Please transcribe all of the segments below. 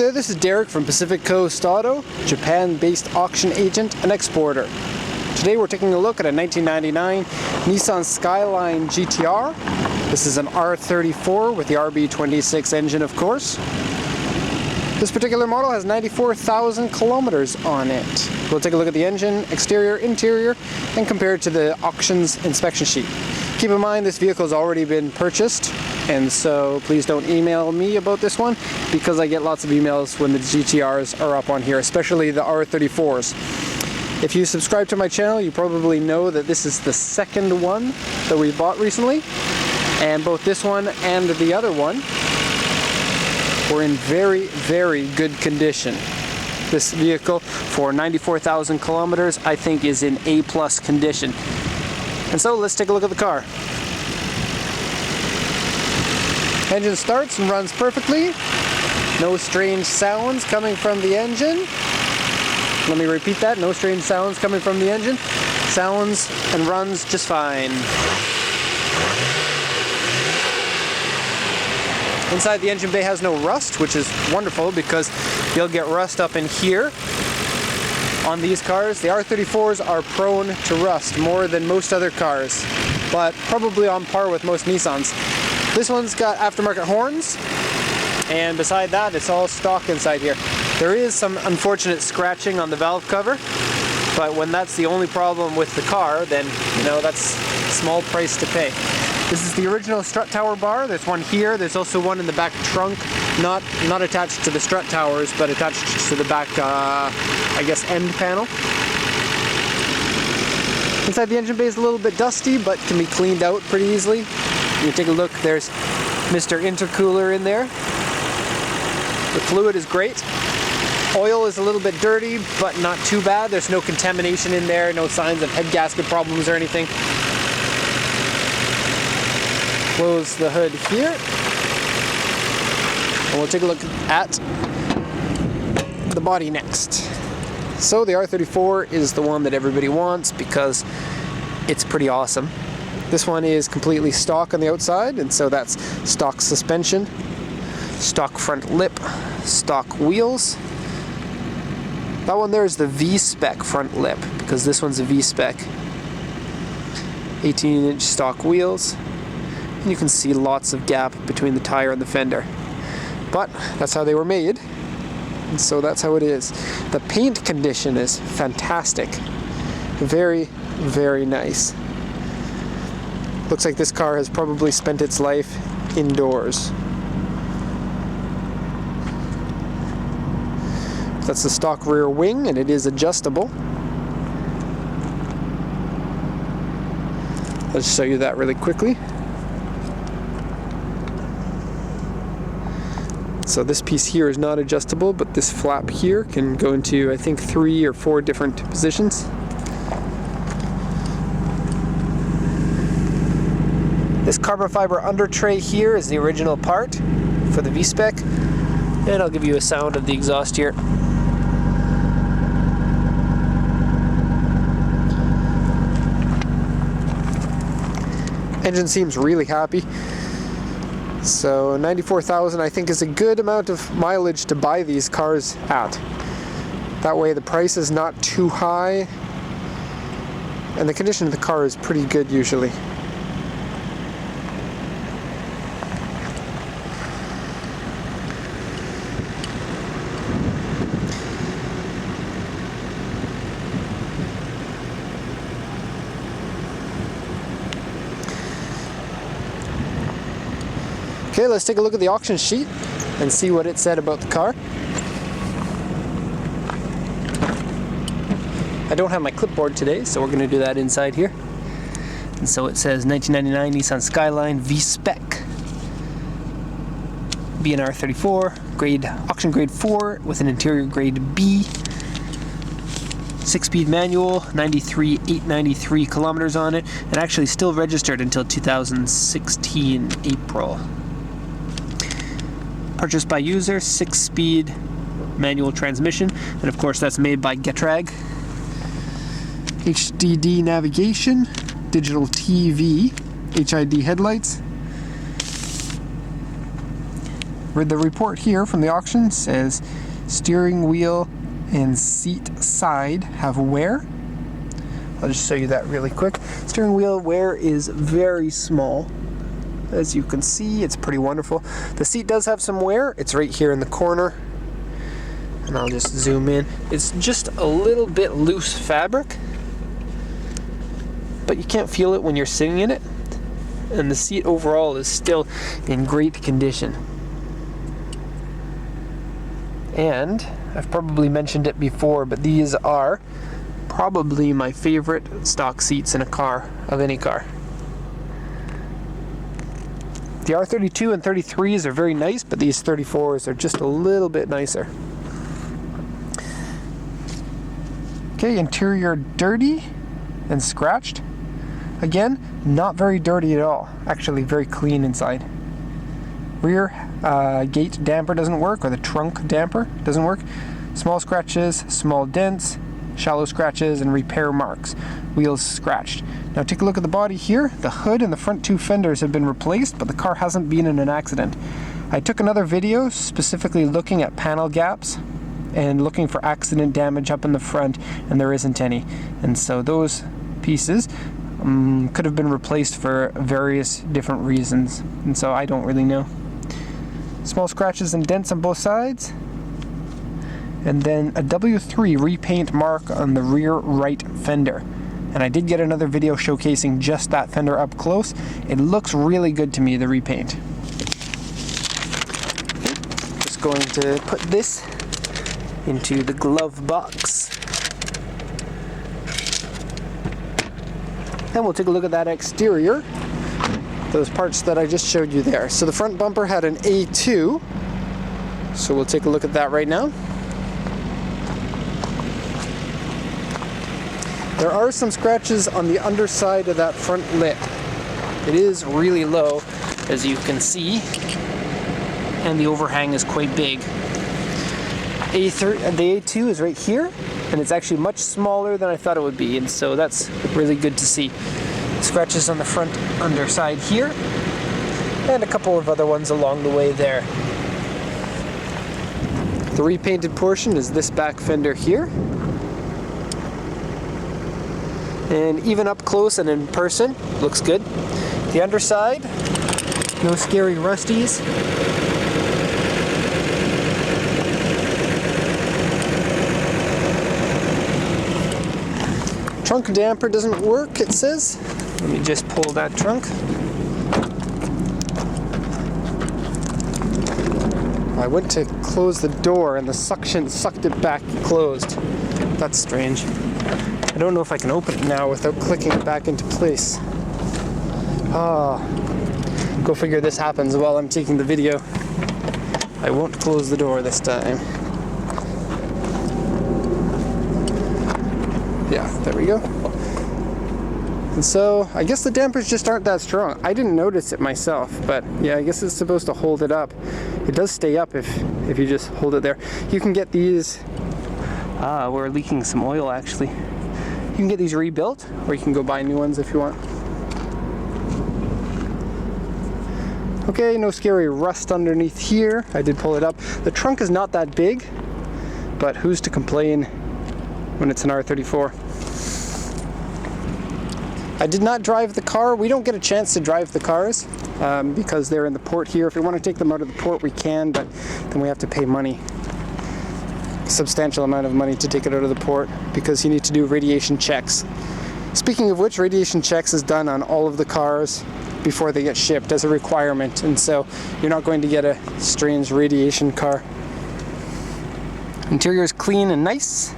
there, this is Derek from Pacific Coast Auto, Japan-based auction agent and exporter. Today we're taking a look at a 1999 Nissan Skyline GTR. This is an R34 with the RB26 engine, of course. This particular model has 94,000 kilometers on it. We'll take a look at the engine, exterior, interior, and compare it to the auction's inspection sheet. Keep in mind this vehicle has already been purchased, and so please don't email me about this one because I get lots of emails when the GTRs are up on here, especially the R34s. If you subscribe to my channel, you probably know that this is the second one that we bought recently, and both this one and the other one were in very, very good condition. This vehicle, for 94,000 kilometers, I think is in A+ condition. And so let's take a look at the car. Engine starts and runs perfectly. No strange sounds coming from the engine. Let me repeat that, no strange sounds coming from the engine. Sounds and runs just fine. Inside the engine bay has no rust, which is wonderful because you'll get rust up in here. On these cars, the R34s are prone to rust more than most other cars, but probably on par with most Nissans. This one's got aftermarket horns, and beside that, it's all stock inside here. There is some unfortunate scratching on the valve cover, but when that's the only problem with the car, then, you know, that's a small price to pay. This is the original strut tower bar. There's one here. There's also one in the back trunk, not attached to the strut towers, but attached to the back, I guess, end panel. Inside the engine bay is a little bit dusty, but can be cleaned out pretty easily. You take a look, there's Mr. Intercooler in there. The fluid is great. Oil is a little bit dirty, but not too bad. There's no contamination in there, no signs of head gasket problems or anything. Close the hood here. And we'll take a look at the body next. So the R34 is the one that everybody wants because it's pretty awesome. This one is completely stock on the outside, and so that's stock suspension, stock front lip, stock wheels. That one there is the V-spec front lip because this one's a V-spec. 18-inch stock wheels. And you can see lots of gap between the tire and the fender. But that's how they were made, and so that's how it is. The paint condition is fantastic. Very, very nice. Looks like this car has probably spent its life indoors. That's the stock rear wing, and it is adjustable. Let's show you that really quickly. So this piece here is not adjustable, but this flap here can go into, I think, 3 or 4 different positions. This carbon fiber under tray here is the original part for the V-spec, and I'll give you a sound of the exhaust here. Engine seems really happy. So 94,000 I think is a good amount of mileage to buy these cars at. That way the price is not too high, and the condition of the car is pretty good usually. Okay, let's take a look at the auction sheet and see what it said about the car. I don't have my clipboard today, so we're going to do that inside here. And so it says 1999 Nissan Skyline V-spec. B&R 34, grade auction grade 4 with an interior grade B. 6-speed manual, 893 kilometers on it, and actually still registered until 2016 April. Purchased by user, 6-speed manual transmission, and of course that's made by Getrag. HDD navigation, digital TV, HID headlights. The report here from the auction says steering wheel and seat side have wear. I'll just show you that really quick. Steering wheel wear is very small. As you can see, it's pretty wonderful. The seat does have some wear. It's right here in the corner. And I'll just zoom in. It's just a little bit loose fabric, but you can't feel it when you're sitting in it. And the seat overall is still in great condition. And I've probably mentioned it before, but these are probably my favorite stock seats in a car, of any car. The R32 and 33s are very nice, but these 34s are just a little bit nicer. Okay, interior dirty and scratched. Again, not very dirty at all. Actually, very clean inside. Rear gate damper doesn't work, or the trunk damper doesn't work. Small scratches, small dents, shallow scratches, and repair marks. Wheels scratched. Now take a look at the body here. The hood and the front two fenders have been replaced, but the car hasn't been in an accident. I took another video specifically looking at panel gaps and looking for accident damage up in the front, and there isn't any. And so those pieces could have been replaced for various different reasons, and so I don't really know. Small scratches and dents on both sides, and then a W3 repaint mark on the rear right fender. And I did get another video showcasing just that fender up close. It looks really good to me, the repaint. Okay, just going to put this into the glove box. And we'll take a look at that exterior. Those parts that I just showed you there. So the front bumper had an A2. So we'll take a look at that right now. There are some scratches on the underside of that front lip. It is really low, as you can see, and the overhang is quite big. The A2 is right here, and it's actually much smaller than I thought it would be, and so that's really good to see. Scratches on the front underside here, and a couple of other ones along the way there. The repainted portion is this back fender here. And even up close and in person, looks good. The underside, no scary rusties. Trunk damper doesn't work, it says. Let me just pull that trunk. I went to close the door and the suction sucked it back closed. That's strange. I don't know if I can open it now without clicking it back into place. Go figure this happens while I'm taking the video. I won't close the door this time. Yeah, there we go. And so, I guess the dampers just aren't that strong. I didn't notice it myself, but yeah, I guess it's supposed to hold it up. It does stay up if you just hold it there. You can get these, we're leaking some oil actually. You can get these rebuilt, or you can go buy new ones if you want. Okay, no scary rust underneath here. I did pull it up. The trunk is not that big, but who's to complain when it's an R34? I did not drive the car. We don't get a chance to drive the cars because they're in the port here. If we want to take them out of the port, we can, but then we have to pay money. A substantial amount of money to take it out of the port because you need to do radiation checks. Speaking of which, radiation checks is done on all of the cars before they get shipped as a requirement, and so you're not going to get a strange radiation car. Interior is clean and nice.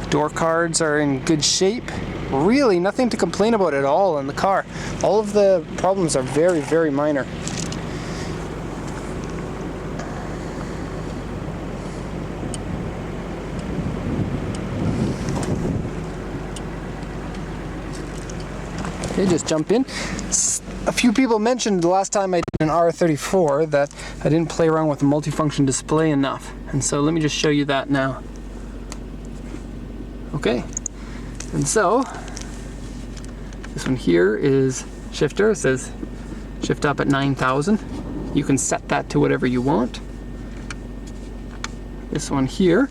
Door cards are in good shape. Really nothing to complain about at all in the car. All of the problems are very, very minor. Okay, just jump in. A few people mentioned the last time I did an R34 that I didn't play around with the multifunction display enough. And so let me just show you that now. Okay, and so this one here is shifter. It says shift up at 9,000. You can set that to whatever you want. This one here,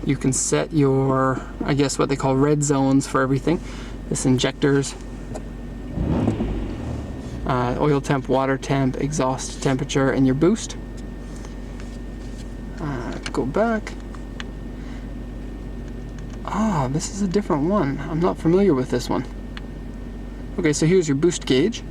you can set your, I guess what they call red zones for everything. This injectors, oil temp, water temp, exhaust temperature, and your boost. Go back. Ah, this is a different one. I'm not familiar with this one. Okay, so here's your boost gauge.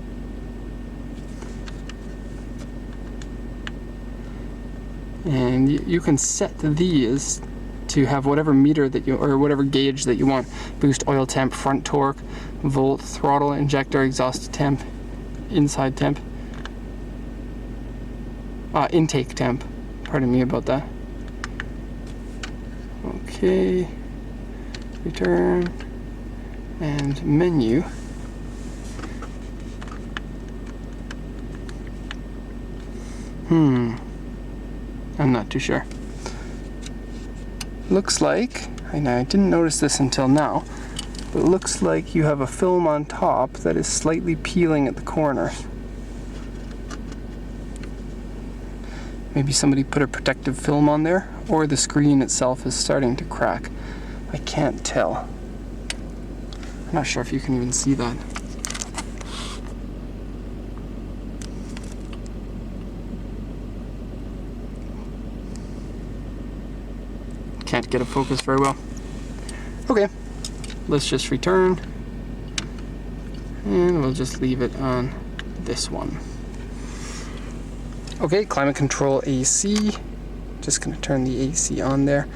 And you can set these to have whatever meter that you, or whatever gauge that you want. Boost, oil temp, front torque, volt, throttle, injector, exhaust temp, inside temp, intake temp. Pardon me about that. Okay, return, and menu. I'm not too sure. Looks like, I didn't notice this until now, but it looks like you have a film on top that is slightly peeling at the corners. Maybe somebody put a protective film on there, or the screen itself is starting to crack. I can't tell. I'm not sure if you can even see that. Can't get a focus very well. Okay, let's just return, and we'll just leave it on this one. Okay, climate control AC. Just gonna turn the AC on there.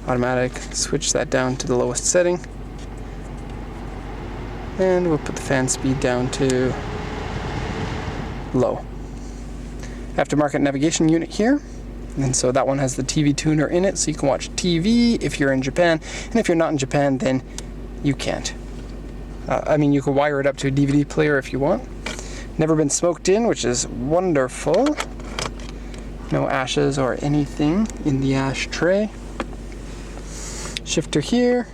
Automatic, switch that down to the lowest setting. And we'll put the fan speed down to low. Aftermarket navigation unit here. And so that one has the TV tuner in it, so you can watch TV if you're in Japan. And if you're not in Japan, then you can't. I mean, you can wire it up to a DVD player if you want. Never been smoked in, which is wonderful. No ashes or anything in the ashtray. Shifter here.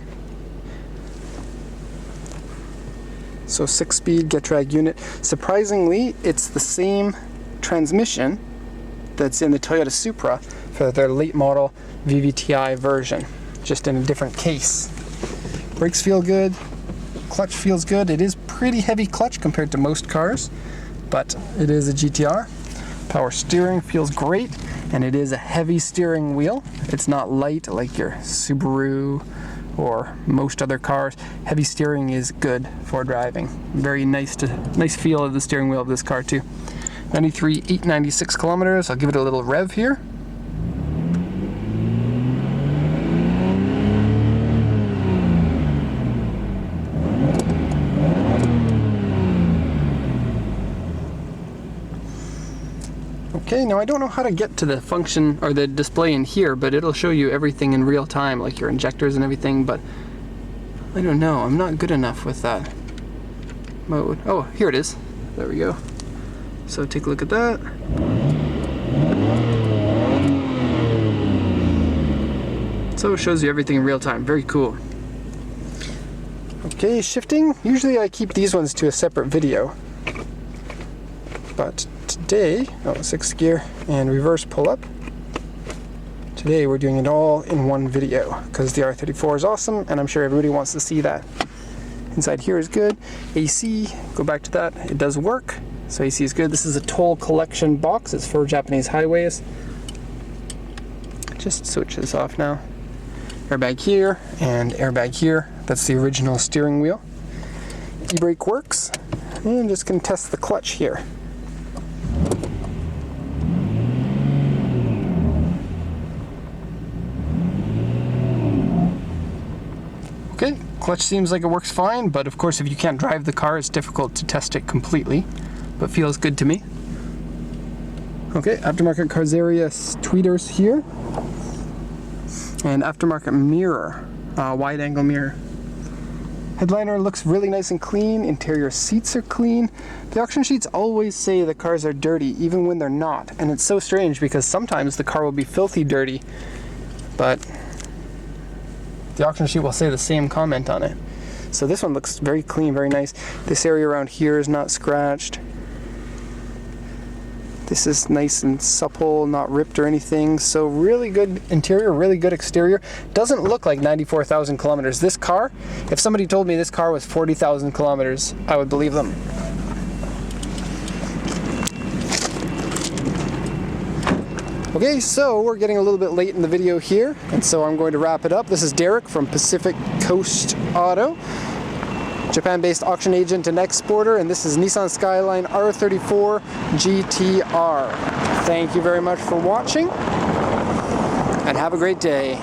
So 6-speed Getrag unit. Surprisingly, it's the same transmission that's in the Toyota Supra for their late model VVTi version, just in a different case. Brakes feel good, clutch feels good. It is pretty heavy clutch compared to most cars, but it is a GTR. Power steering feels great, and it is a heavy steering wheel. It's not light like your Subaru or most other cars. Heavy steering is good for driving. Very nice feel of the steering wheel of this car too. 93,896 kilometers. I'll give it a little rev here. Okay, now I don't know how to get to the function or the display in here, but it'll show you everything in real time, like your injectors and everything, but I don't know, I'm not good enough with that mode. Oh, here it is. There we go. So take a look at that. So it shows you everything in real time. Very cool. Okay, shifting. Usually I keep these ones to a separate video. But today, 6th gear and reverse pull up. Today we're doing it all in one video because the R34 is awesome and I'm sure everybody wants to see that. Inside here is good. AC, go back to that. It does work. So AC is good. This is a toll collection box. It's for Japanese highways. Just switch this off now. Airbag here and airbag here. That's the original steering wheel. E-brake works. And I'm just going to test the clutch here. Okay, clutch seems like it works fine, but of course if you can't drive the car, it's difficult to test it completely. But feels good to me. Okay, aftermarket Carzaria tweeters here. And aftermarket mirror, wide angle mirror. Headliner looks really nice and clean. Interior seats are clean. The auction sheets always say the cars are dirty, even when they're not. And it's so strange because sometimes the car will be filthy dirty, but the auction sheet will say the same comment on it. So this one looks very clean, very nice. This area around here is not scratched. This is nice and supple, not ripped or anything. So really good interior, really good exterior. Doesn't look like 94,000 kilometers. This car, if somebody told me this car was 40,000 kilometers, I would believe them. Okay, so we're getting a little bit late in the video here, and so I'm going to wrap it up. This is Derek from Pacific Coast Auto, Japan-based auction agent and exporter, and this is Nissan Skyline R34 GTR. Thank you very much for watching, and have a great day.